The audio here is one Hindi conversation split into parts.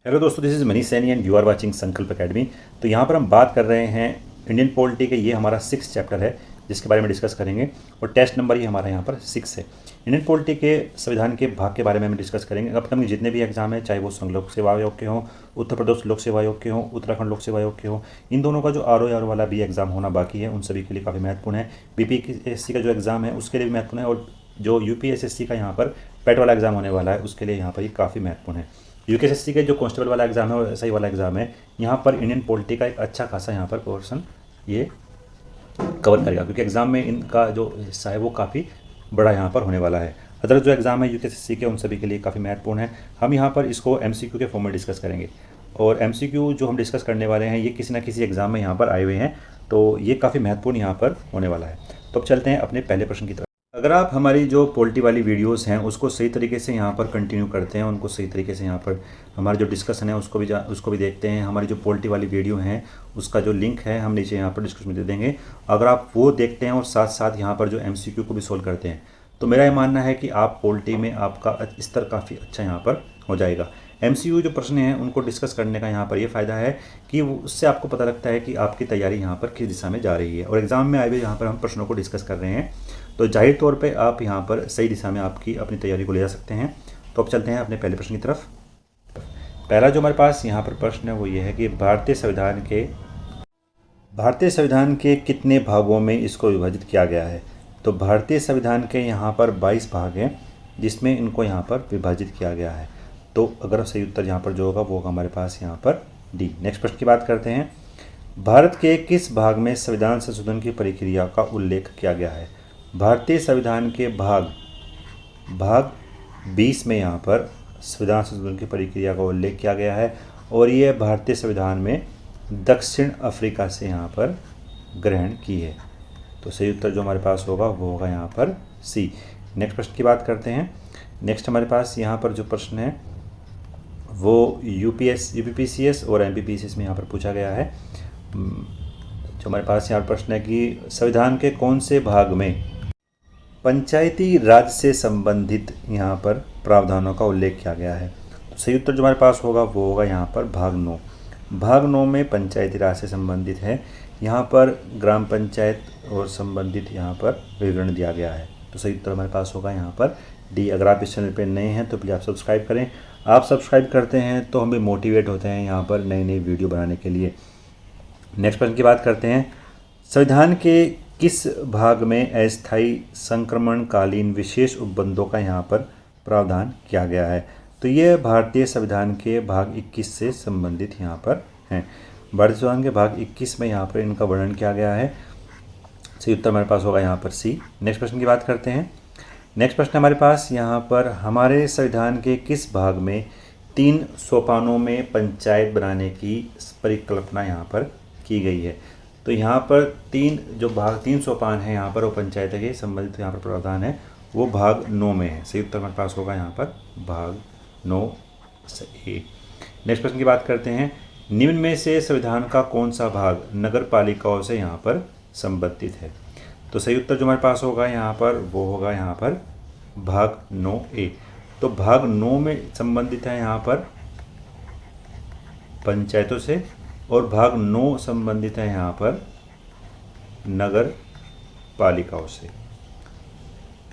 हेलो दोस्तों, this is Manish Saini and you are watching Sankalp Academy. तो यहाँ पर हम बात कर रहे हैं इंडियन पॉलिटी के। ये हमारा 6 चैप्टर है जिसके बारे में डिस्कस करेंगे और टेस्ट नंबर ये हमारा यहाँ पर 6 है। इंडियन पॉलिटी के संविधान के भाग के बारे में हम डिस्कस करेंगे। अपकमिंग जितने भी एग्जाम है, चाहे वो संघ लोक सेवा आयोग के हों, उत्तर प्रदेश लोक सेवा आयोग के हों, उत्तराखंड लोक सेवा आयोग के हों, इन दोनों का जो आर वाला भी एग्ज़ाम होना बाकी है, उन सभी के लिए काफ़ी महत्वपूर्ण है। BPSC का जो एग्ज़ाम है उसके लिए भी महत्वपूर्ण है, और जो UPSSC का यहाँ पर पेट वाला एग्ज़ाम होने वाला है उसके लिए यहाँ पर ये काफ़ी महत्वपूर्ण है। UPSSC के जो कांस्टेबल वाला एग्ज़ाम है और SI वाला एग्ज़ाम है, यहाँ पर इंडियन पॉलिटी का एक अच्छा खासा यहाँ पर पोर्शन ये कवर करेगा, क्योंकि एग्ज़ाम में इनका जो हिस्सा है वो काफ़ी बड़ा यहाँ पर होने वाला है। अदर जो एग्ज़ाम है UPSSC के, उन सभी के लिए काफ़ी महत्वपूर्ण है। हम यहाँ पर इसको MCQ के फॉर्म में डिस्कस करेंगे, और MCQ जो हम डिस्कस करने वाले हैं ये किसी न किसी एग्ज़ाम में यहाँ पर आए हुए हैं, तो ये काफ़ी महत्वपूर्ण यहाँ पर होने वाला है। तो अब चलते हैं अपने पहले प्रश्न की तरफ। अगर आप हमारी जो पॉलिटी वाली वीडियोस हैं उसको सही तरीके से यहाँ पर कंटिन्यू करते हैं, उनको सही तरीके से यहाँ पर हमारे जो डिस्कशन है उसको भी देखते हैं, हमारी जो पॉलिटी वाली वीडियो हैं उसका जो लिंक है हम नीचे यहाँ पर डिस्क्रिप्शन में दे देंगे। अगर आप वो देखते हैं और साथ साथ यहाँ पर जो MCQ को भी सोल्व करते हैं, तो मेरा ये मानना है कि आप पॉलिटी में आपका स्तर काफ़ी अच्छा यहाँ पर हो जाएगा। MCQ जो प्रश्न हैं उनको डिस्कस करने का यहाँ पर ये फ़ायदा है कि उससे आपको पता लगता है कि आपकी तैयारी यहाँ पर किस दिशा में जा रही है, और एग्ज़ाम में आए हुए यहाँ पर हम प्रश्नों को डिस्कस कर रहे हैं, तो जाहिर तौर पे आप यहाँ पर सही दिशा में आपकी अपनी तैयारी को ले जा सकते हैं। तो अब चलते हैं अपने पहले प्रश्न की तरफ। पहला जो हमारे पास यहाँ पर प्रश्न है वो ये है कि भारतीय संविधान के कितने भागों में इसको विभाजित किया गया है। तो भारतीय संविधान के यहाँ पर 22 भाग हैं जिसमें इनको यहाँ पर विभाजित किया गया है। तो अगर सही उत्तर यहाँ पर जो होगा वो होगा हमारे पास यहाँ पर डी। नेक्स्ट प्रश्न की बात करते हैं। भारत के किस भाग में संविधान संशोधन की प्रक्रिया का उल्लेख किया गया है। भारतीय संविधान के भाग 20 में यहाँ पर संविधान संशोधन की प्रक्रिया का उल्लेख किया गया है, और ये भारतीय संविधान में दक्षिण अफ्रीका से यहाँ पर ग्रहण की है। तो सही उत्तर जो हमारे पास होगा वो होगा यहाँ पर सी। नेक्स्ट प्रश्न की बात करते हैं। नेक्स्ट हमारे पास यहाँ पर जो प्रश्न है वो UPPCS और MPPCS में यहाँ पर पूछा गया है। जो हमारे पास यहाँ प्रश्न है कि संविधान के कौन से भाग में पंचायती राज से संबंधित यहाँ पर प्रावधानों का उल्लेख किया गया है। तो सही उत्तर जो हमारे पास होगा वो होगा यहाँ पर भाग 9। भाग 9 में पंचायती राज से संबंधित है, यहाँ पर ग्राम पंचायत और संबंधित यहाँ पर विवरण दिया गया है। तो सही उत्तर हमारे पास होगा यहाँ पर डी। अगर आप इस चैनल पर नए हैं तो प्लीज़ आप सब्सक्राइब करें। आप सब्सक्राइब करते हैं तो हम भी मोटिवेट होते हैं यहाँ पर नई नई वीडियो बनाने के लिए। नेक्स्ट प्रश्न की बात करते हैं। संविधान के किस भाग में अस्थायी संक्रमणकालीन विशेष उपबंधों का यहाँ पर प्रावधान किया गया है। तो ये भारतीय संविधान के भाग 21 से संबंधित यहाँ पर हैं। भारतीय संविधान के भाग 21 में यहाँ पर इनका वर्णन किया गया है। सही उत्तर हमारे पास होगा यहाँ पर सी। नेक्स्ट प्रश्न की बात करते हैं। नेक्स्ट प्रश्न हमारे पास यहाँ पर हमारे संविधान के किस भाग में 3 सोपानों में पंचायत बनाने की परिकल्पना यहाँ पर की गई है। तो यहाँ पर 3 सोपान है यहाँ पर वो पंचायत के संबंधित यहाँ पर प्रावधान है, वो भाग 9 में है। सही उत्तर हमारे पास होगा यहाँ पर भाग 9 ए। नेक्स्ट प्रश्न की बात करते हैं। निम्न में से संविधान का कौन सा भाग नगर पालिकाओं से यहाँ पर संबंधित है। तो सही उत्तर जो हमारे पास होगा यहाँ पर वो होगा यहाँ पर भाग 9 ए। तो भाग 9 में संबंधित है यहाँ पर पंचायतों से, और भाग 9 संबंधित है यहाँ पर नगर पालिकाओं से।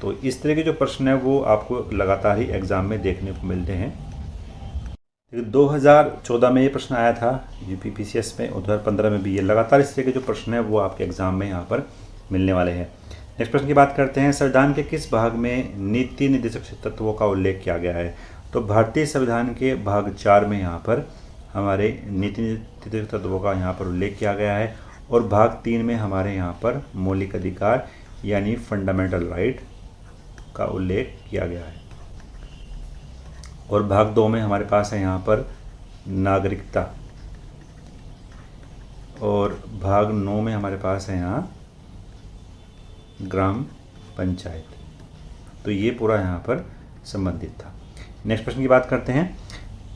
तो इस तरह के जो प्रश्न है वो आपको लगातार ही एग्ज़ाम में देखने को मिलते हैं। 2014 में ये प्रश्न आया था UPPCS में, और 2015 में भी ये लगातार इस तरह के जो प्रश्न है वो आपके एग्ज़ाम में यहाँ पर मिलने वाले हैं। नेक्स्ट प्रश्न की बात करते हैं। संविधान के किस भाग में नीति निर्देशक तत्वों का उल्लेख किया गया है। तो भारतीय संविधान के भाग 4 में यहाँ पर हमारे नीति निर्देशक तत्वों का यहाँ पर उल्लेख किया गया है, और भाग 3 में हमारे यहाँ पर मौलिक अधिकार यानी फंडामेंटल राइट का उल्लेख किया गया है, और भाग 2 में हमारे पास है यहाँ पर नागरिकता, और भाग 9 में हमारे पास है यहाँ ग्राम पंचायत। तो ये पूरा यहाँ पर संबंधित था। नेक्स्ट प्रश्न की बात करते हैं।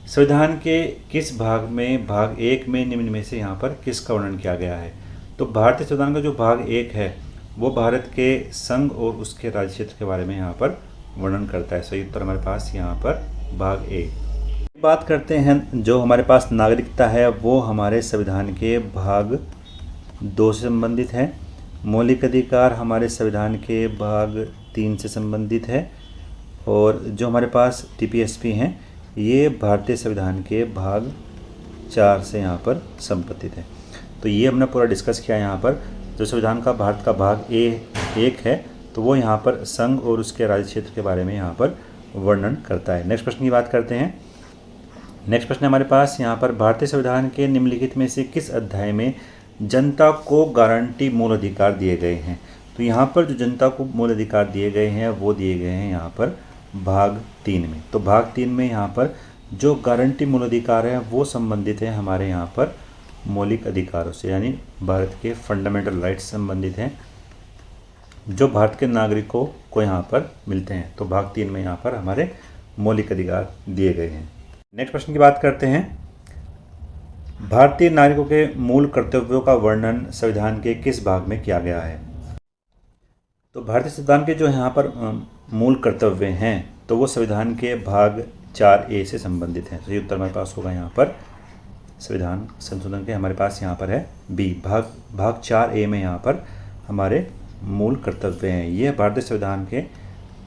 संविधान के किस भाग में भाग 1 में निम्न में से यहाँ पर किसका वर्णन किया गया है। तो भारतीय संविधान का जो भाग 1 है वो भारत के संघ और उसके राज्य क्षेत्र के बारे में यहाँ पर वर्णन करता है। सही उत्तर हमारे पास यहाँ पर भाग 1। बात करते हैं जो हमारे पास नागरिकता है वो हमारे संविधान के भाग 2 से संबंधित है। मौलिक अधिकार हमारे संविधान के भाग 3 से संबंधित है। और जो हमारे पास टीपीएसपी हैं ये भारतीय संविधान के भाग 4 से यहाँ पर संबंधित है। तो ये हमने पूरा डिस्कस किया यहाँ पर। जो संविधान का भारत का भाग A1 है तो वो यहाँ पर संघ और उसके राज्य क्षेत्र के बारे में यहाँ पर वर्णन करता है। नेक्स्ट प्रश्न की बात करते हैं। नेक्स्ट प्रश्न हमारे पास यहाँ पर भारतीय संविधान के निम्नलिखित में से किस अध्याय में जनता को गारंटी मूल अधिकार दिए गए हैं। तो यहाँ पर जो जनता को मूल अधिकार दिए गए हैं वो दिए गए हैं यहाँ पर भाग 3 में। तो भाग 3 में यहाँ पर जो गारंटी मूल अधिकार है वो संबंधित है हमारे यहाँ पर मौलिक अधिकारों से, यानी भारत के फंडामेंटल राइट्स संबंधित हैं जो भारत के नागरिकों को यहाँ पर मिलते हैं। तो भाग 3 में यहाँ पर हमारे मौलिक अधिकार दिए गए हैं। नेक्स्ट प्रश्न की बात करते हैं। भारतीय नागरिकों के मूल कर्तव्यों का वर्णन संविधान के किस भाग में किया गया है। तो भारतीय संविधान के जो यहाँ पर मूल कर्तव्य हैं तो वो संविधान के भाग 4A से संबंधित हैं। सही उत्तर हमारे पास होगा यहाँ पर संविधान संशोधन के हमारे पास यहाँ पर है बी। भाग 4A में यहाँ पर हमारे मूल कर्तव्य हैं। ये भारतीय संविधान के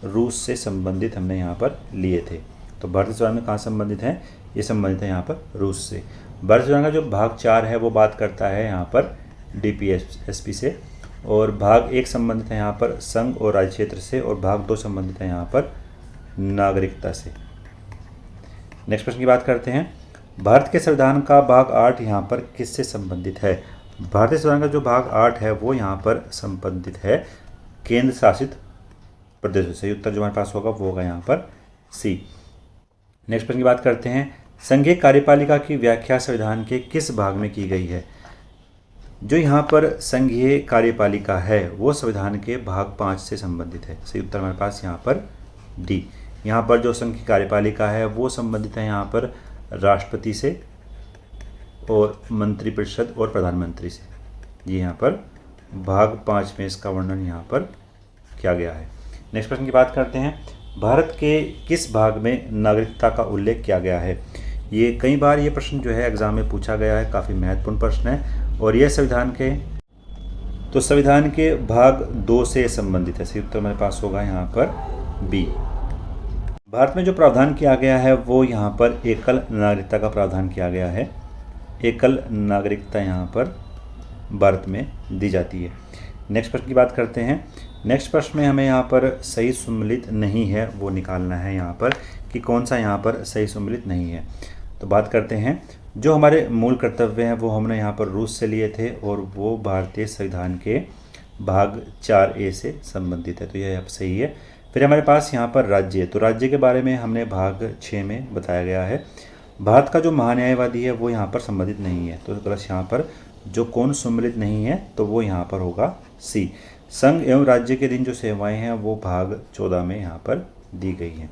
रूस से संबंधित हमने यहाँ पर लिए थे। तो भारतीय संविधान में कहाँ संबंधित हैं, ये संबंधित है यहाँ पर रूस से। भारतीय संविधान का जो भाग 4 है वो बात करता है यहाँ पर डीपीएसपी से, और भाग 1 संबंधित है यहाँ पर संघ और राज्य क्षेत्र से, और भाग 2 संबंधित है यहाँ पर नागरिकता से। नेक्स्ट प्रश्न की बात करते हैं। भारत के संविधान का भाग 8 यहाँ पर किससे संबंधित है। भारतीय संविधान का जो भाग 8 है वो यहाँ पर संबंधित है केंद्र शासित प्रदेशों से। उत्तर जो हमारे पास होगा वो होगा यहाँ पर सी। नेक्स्ट प्रश्न की बात करते हैं। संघीय कार्यपालिका की व्याख्या संविधान के किस भाग में की गई है। जो यहाँ पर संघीय कार्यपालिका है वो संविधान के भाग 5 से संबंधित है। सही उत्तर हमारे पास यहाँ पर डी। यहाँ पर जो संघ की कार्यपालिका है वो संबंधित है यहाँ पर राष्ट्रपति से और मंत्रिपरिषद और प्रधानमंत्री से। ये यहाँ पर भाग 5 में इसका वर्णन यहाँ पर किया गया है। नेक्स्ट प्रश्न की बात करते हैं। भारत के किस भाग में नागरिकता का उल्लेख किया गया है। ये कई बार ये प्रश्न जो है एग्जाम में पूछा गया है, काफ़ी महत्वपूर्ण प्रश्न है, और यह संविधान के भाग 2 से संबंधित है। सही उत्तर मेरे पास होगा यहाँ पर बी। भारत में जो प्रावधान किया गया है वो यहाँ पर एकल नागरिकता का प्रावधान किया गया है। एकल नागरिकता यहाँ पर भारत में दी जाती है। नेक्स्ट प्रश्न की बात करते हैं। नेक्स्ट प्रश्न में हमें यहाँ पर सही सम्मिलित नहीं है वो निकालना है यहाँ पर कि कौन सा यहाँ पर सही सम्मिलित नहीं है। तो बात करते हैं। जो हमारे मूल कर्तव्य हैं वो हमने यहाँ पर रूस से लिए थे और वो भारतीय संविधान के भाग 4A से संबंधित है। तो यह सही है। फिर हमारे पास यहाँ पर राज्य, तो राज्य के बारे में हमने भाग 6 में बताया गया है। भारत का जो महान्यायवादी है वो यहाँ पर संबंधित नहीं है। तो गलत यहाँ पर जो कौन सम्मिलित नहीं है तो वो यहाँ पर होगा सी। संघ एवं राज्य के दिन जो सेवाएं हैं वो भाग 14 में यहाँ पर दी गई हैं।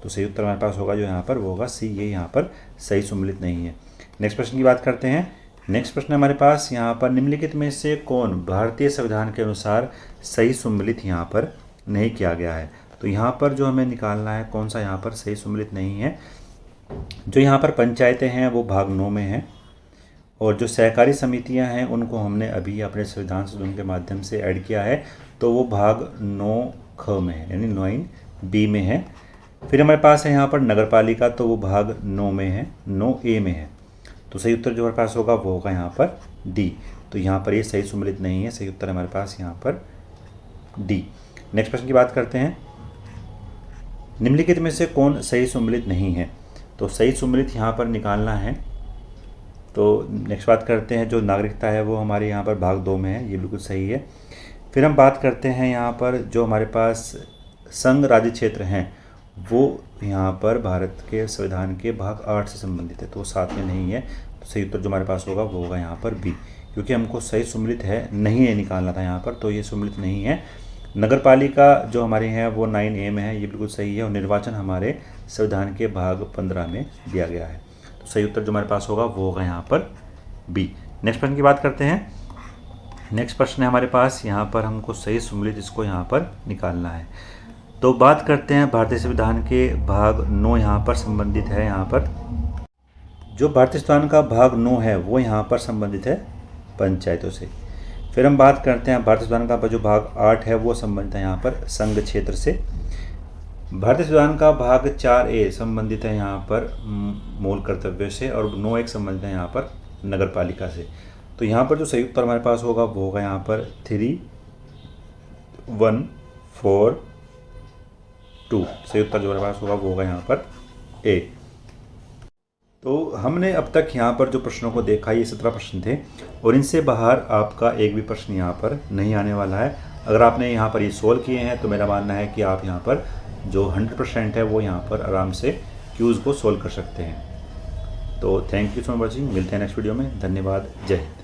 तो सही उत्तर हमारे पास होगा जो यहाँ पर वो होगा सी। ये यहाँ पर सही सम्मिलित नहीं है। नेक्स्ट प्रश्न की बात करते हैं। नेक्स्ट प्रश्न हमारे पास यहाँ पर निम्नलिखित में से कौन भारतीय संविधान के अनुसार सही सम्मिलित यहाँ पर नहीं किया गया है। तो यहाँ पर जो हमें निकालना है कौन सा यहाँ पर सही सम्मिलित नहीं है। जो यहाँ पर पंचायतें हैं वो भाग 9 में हैं, और जो सहकारी समितियां हैं उनको हमने अभी अपने संविधान संशोधन के माध्यम से ऐड किया है, तो वो भाग 9 में है, यानी 9B में है। फिर हमारे पास है यहाँ पर नगरपालिका, तो वो भाग 9 में है, 9A में है। तो सही उत्तर जो हमारे पास होगा वो होगा यहाँ पर डी। तो यहाँ पर ये सही सम्मिलित नहीं है। सही उत्तर हमारे पास यहाँ पर डी। नेक्स्ट प्रश्न की बात करते हैं। निम्नलिखित में से कौन सही सम्मिलित नहीं है। तो सही सम्मिलित यहाँ पर निकालना है। तो नेक्स्ट बात करते हैं। जो नागरिकता है वो हमारे यहाँ पर भाग 2 में है, ये बिल्कुल सही है। फिर हम बात करते हैं यहाँ पर जो हमारे पास संघ राज्य क्षेत्र हैं वो यहाँ पर भारत के संविधान के भाग 8 से संबंधित है, तो 7 में नहीं है। तो सही उत्तर जो हमारे पास होगा वो होगा यहाँ पर बी, क्योंकि हमको सही सम्मिलित है नहीं है निकालना था यहाँ पर, तो ये सम्मिलित नहीं है। नगरपालिका जो हमारे हैं वो 9A में है, ये बिल्कुल सही है। और निर्वाचन हमारे संविधान के भाग 15 में दिया गया है। तो सही उत्तर जो हमारे पास होगा वो होगा यहाँ पर बी। नेक्स्ट प्रश्न की बात करते हैं। नेक्स्ट प्रश्न है हमारे पास यहाँ पर हमको सही सम्मिलित इसको यहाँ पर निकालना है। तो बात करते हैं भारतीय संविधान के भाग 9 यहाँ पर संबंधित है। यहाँ पर जो भारतीय संविधान का भाग 9 है वो यहाँ पर संबंधित है पंचायतों से। फिर हम बात करते हैं भारतीय संविधान का जो भाग 8 है वो संबंधित है यहाँ पर संघ क्षेत्र से। भारतीय संविधान का भाग 4A संबंधित है यहाँ पर मूल कर्तव्य से, और 9 संबंधित है यहाँ पर नगर पालिका से। तो यहाँ पर जो सही उत्तर हमारे पास होगा वो होगा यहाँ पर 3, 1, 4, 2। सही उत्तर जो हमारे पास होगा वो होगा यहाँ पर A। तो हमने अब तक यहाँ पर जो प्रश्नों को देखा, ये 17 प्रश्न थे, और इनसे बाहर आपका एक भी प्रश्न यहाँ पर नहीं आने वाला है। अगर आपने यहाँ पर ये सोल्व किए हैं तो मेरा मानना है कि आप यहाँ पर जो 100% है वो यहाँ पर आराम से क्यूज़ को सोल्व कर सकते हैं। तो thank you so much watching. मिलते हैं नेक्स्ट वीडियो में। धन्यवाद। जय हिंद।